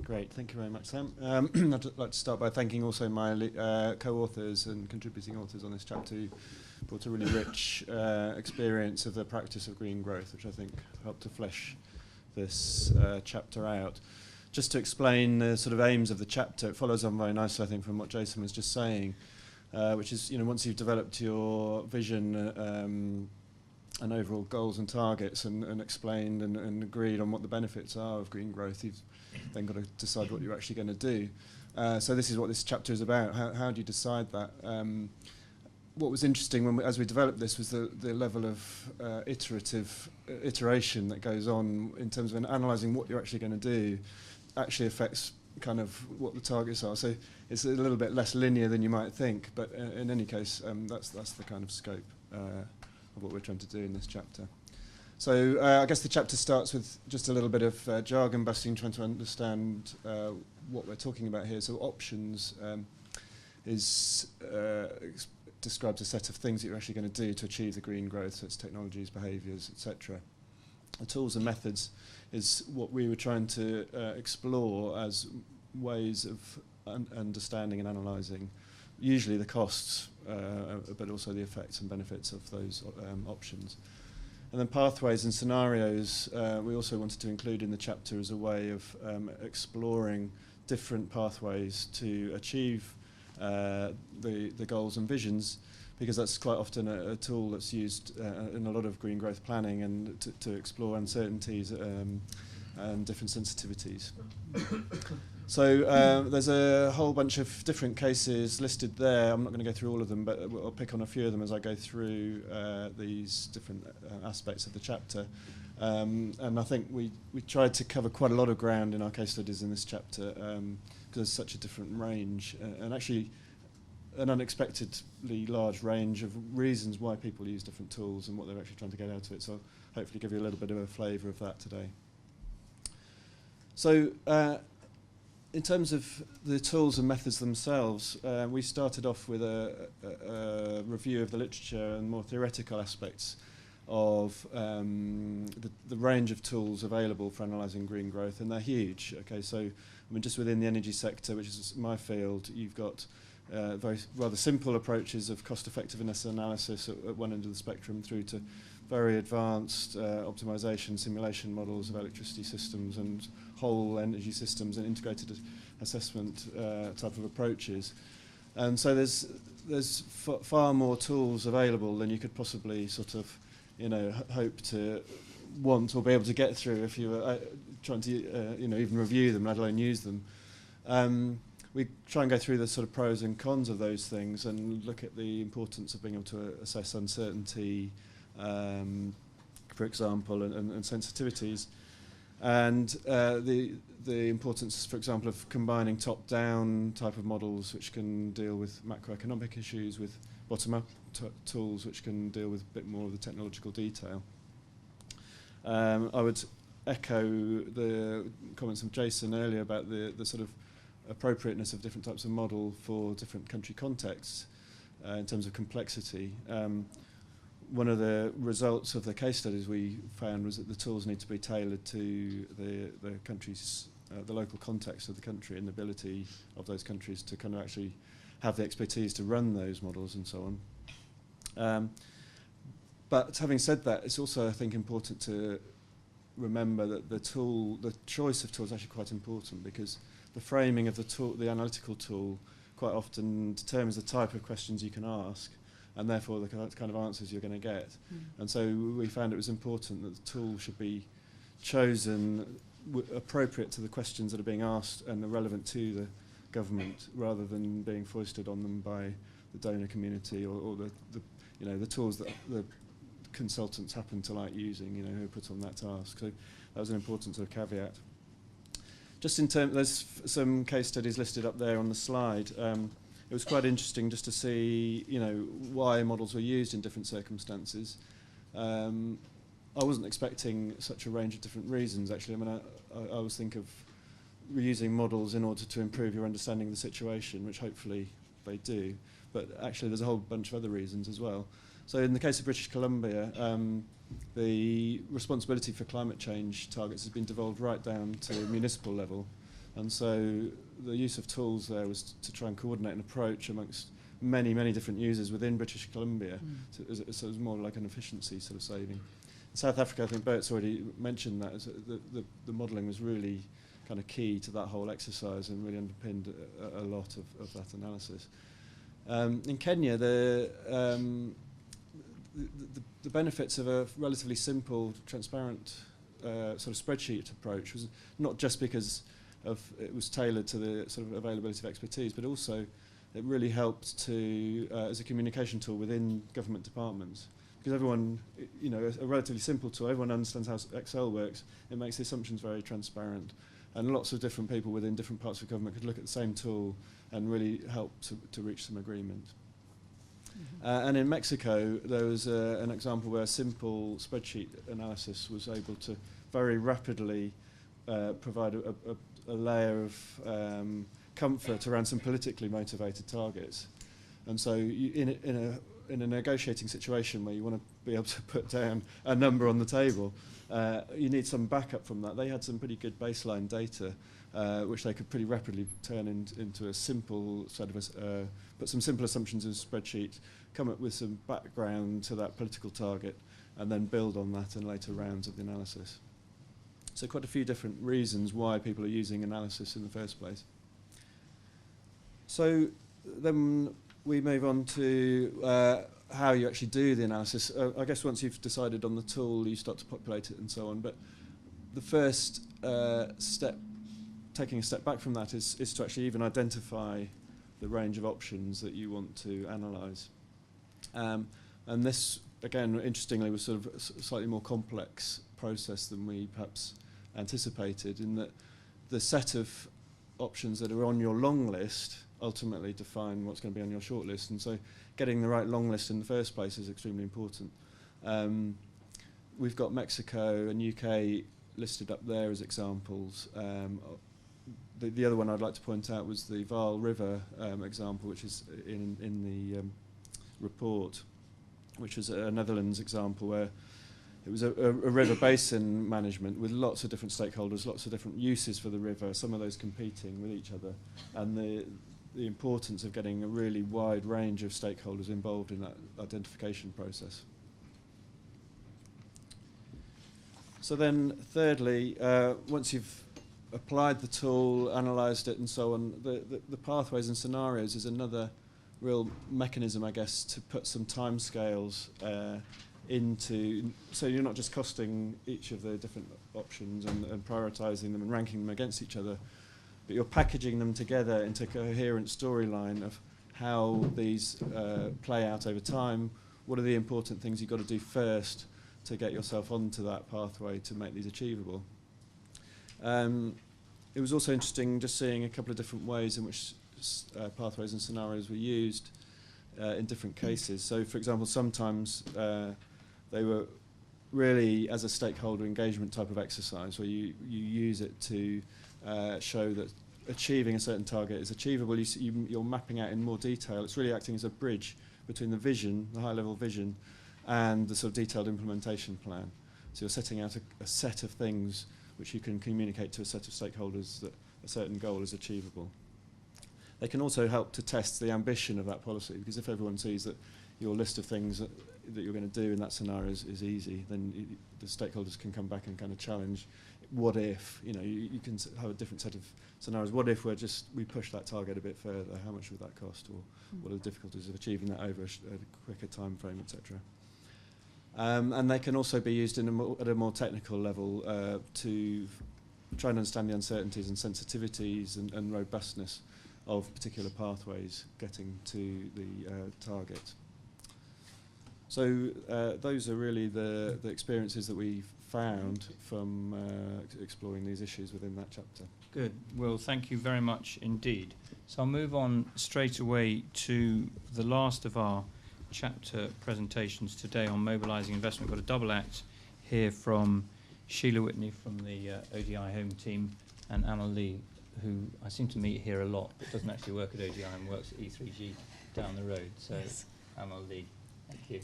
Great, thank you very much, Sam. I'd like to start by thanking also my co-authors and contributing authors on this chapter who brought a really rich experience of the practice of green growth, which I think helped to flesh this chapter out. Just to explain the sort of aims of the chapter, it follows on very nicely, I think, from what Jason was just saying, which is, once you've developed your vision and overall goals and targets and explained and agreed on what the benefits are of green growth, you've then got to decide what you're actually going to do. So this is what this chapter is about. How do you decide that? What was interesting as we developed this was the level of iteration that goes on in terms of analysing what you're actually going to do actually affects kind of what the targets are. So it's a little bit less linear than you might think, but in any case, that's the kind of scope of what we're trying to do in this chapter. So I guess the chapter starts with just a little bit of jargon busting, trying to understand what we're talking about here. So options describes a set of things that you're actually going to do to achieve the green growth, so it's technologies, behaviours, etc. The tools and methods is what we were trying to explore as ways of understanding and analysing usually the costs, but also the effects and benefits of those options. And then pathways and scenarios we also wanted to include in the chapter as a way of exploring different pathways to achieve the goals and visions, because that's quite often a tool that's used in a lot of green growth planning and to explore uncertainties and different sensitivities. So there's a whole bunch of different cases listed there. I'm not going to go through all of them, but I'll pick on a few of them as I go through these different aspects of the chapter. And I think we tried to cover quite a lot of ground in our case studies in this chapter because there's such a different range and actually an unexpectedly large range of reasons why people use different tools and what they're actually trying to get out of it. So I'll hopefully give you a little bit of a flavour of that today. So in terms of the tools and methods themselves, we started off with a review of the literature and more theoretical aspects of the range of tools available for analysing green growth, and they're huge. Okay, so I mean, just within the energy sector, which is my field, you've got very rather simple approaches of cost-effectiveness analysis at one end of the spectrum through to very advanced optimization simulation models of electricity systems and whole energy systems and integrated assessment type of approaches. And so there's far more tools available than you could possibly sort of, hope to want or be able to get through if you were trying to, even review them, let alone use them. We try and go through the sort of pros and cons of those things and look at the importance of being able to assess uncertainty, for example, and sensitivities, and the importance, for example, of combining top-down type of models which can deal with macroeconomic issues with bottom-up tools which can deal with a bit more of the technological detail. I would echo the comments of Jason earlier about the sort of appropriateness of different types of model for different country contexts in terms of complexity. One of the results of the case studies we found was that the tools need to be tailored to the country's, the local context of the country and the ability of those countries to kind of actually have the expertise to run those models and so on. But having said that, it's also, I think, important to remember that the choice of tools is actually quite important, because the framing of the tool, the analytical tool, quite often determines the type of questions you can ask, and therefore the kind of answers you're going to get. And so we found it was important that the tool should be chosen appropriate to the questions that are being asked and are relevant to the government, rather than being foisted on them by the donor community or the tools that the consultants happen to like using, who are put on that task. So that was an important sort of caveat. Just in terms, there's some case studies listed up there on the slide. It was quite interesting just to see, why models were used in different circumstances. I wasn't expecting such a range of different reasons, actually. I mean, I always think of reusing models in order to improve your understanding of the situation, which hopefully they do. But actually, there's a whole bunch of other reasons as well. So in the case of British Columbia, the responsibility for climate change targets has been devolved right down to municipal level. And so the use of tools there was to try and coordinate an approach amongst many, many different users within British Columbia. So it was more like an efficiency sort of saving. In South Africa, I think Bert's already mentioned that, the modelling was really kind of key to that whole exercise and really underpinned a lot of that analysis. In Kenya, the benefits of a relatively simple, transparent sort of spreadsheet approach was not just because it was tailored to the sort of availability of expertise, but also it really helped to as a communication tool within government departments. Because everyone, you know, a relatively simple tool, everyone understands how Excel works. It makes the assumptions very transparent, and lots of different people within different parts of government could look at the same tool and really help to reach some agreement. And in Mexico, there was an example where a simple spreadsheet analysis was able to very rapidly provide a layer of comfort around some politically motivated targets. And so in a negotiating situation where you want to be able to put down a number on the table, you need some backup from that. They had some pretty good baseline data, which they could pretty rapidly turn into a simple sort of put some simple assumptions in a spreadsheet, come up with some background to that political target, and then build on that in later rounds of the analysis. So quite a few different reasons why people are using analysis in the first place. So then we move on to how you actually do the analysis. I guess once you've decided on the tool, you start to populate it and so on. But the first step, taking a step back from that, is to actually even identify the range of options that you want to analyse. And this, again, interestingly, was sort of a slightly more complex process than we perhaps anticipated, in that the set of options that are on your long list ultimately define what's going to be on your short list. And so getting the right long list in the first place is extremely important. We've got Mexico and UK listed up there as examples. The other one I'd like to point out was the Vaal River example, which is in the report, which was a Netherlands example where it was a river basin management with lots of different stakeholders, lots of different uses for the river, some of those competing with each other, and the importance of getting a really wide range of stakeholders involved in that identification process. So then, thirdly, once you've applied the tool, analysed it and so on, the pathways and scenarios is another real mechanism, I guess, to put some timescales into, so you're not just costing each of the different options and prioritising them and ranking them against each other, but you're packaging them together into a coherent storyline of how these play out over time. What are the important things you've got to do first to get yourself onto that pathway to make these achievable? It was also interesting just seeing a couple of different ways in which pathways and scenarios were used in different cases. So, for example, sometimes they were really as a stakeholder engagement type of exercise where you use it to show that achieving a certain target is achievable. You're mapping out in more detail. It's really acting as a bridge between the vision, the high-level vision, and the sort of detailed implementation plan. So you're setting out a set of things which you can communicate to a set of stakeholders that a certain goal is achievable. They can also help to test the ambition of that policy, because if everyone sees that your list of things that you're going to do in that scenario is easy, then the stakeholders can come back and kind of challenge, what if, you can have a different set of scenarios. What if we push that target a bit further? How much would that cost? Or what are the difficulties of achieving that over a quicker time frame, etc.? And they can also be used at a more technical level to try and understand the uncertainties and sensitivities and robustness of particular pathways getting to the target. So those are really the experiences that we found from exploring these issues within that chapter. Good. Well, thank you very much indeed. So I'll move on straight away to the last of our chapter presentations today on mobilising investment. We've got a double act here from Sheila Whitney from the ODI Home team and Anna Lee, who I seem to meet here a lot, but doesn't actually work at ODI and works at E3G down the road. So, yes. Anna Lee, thank you.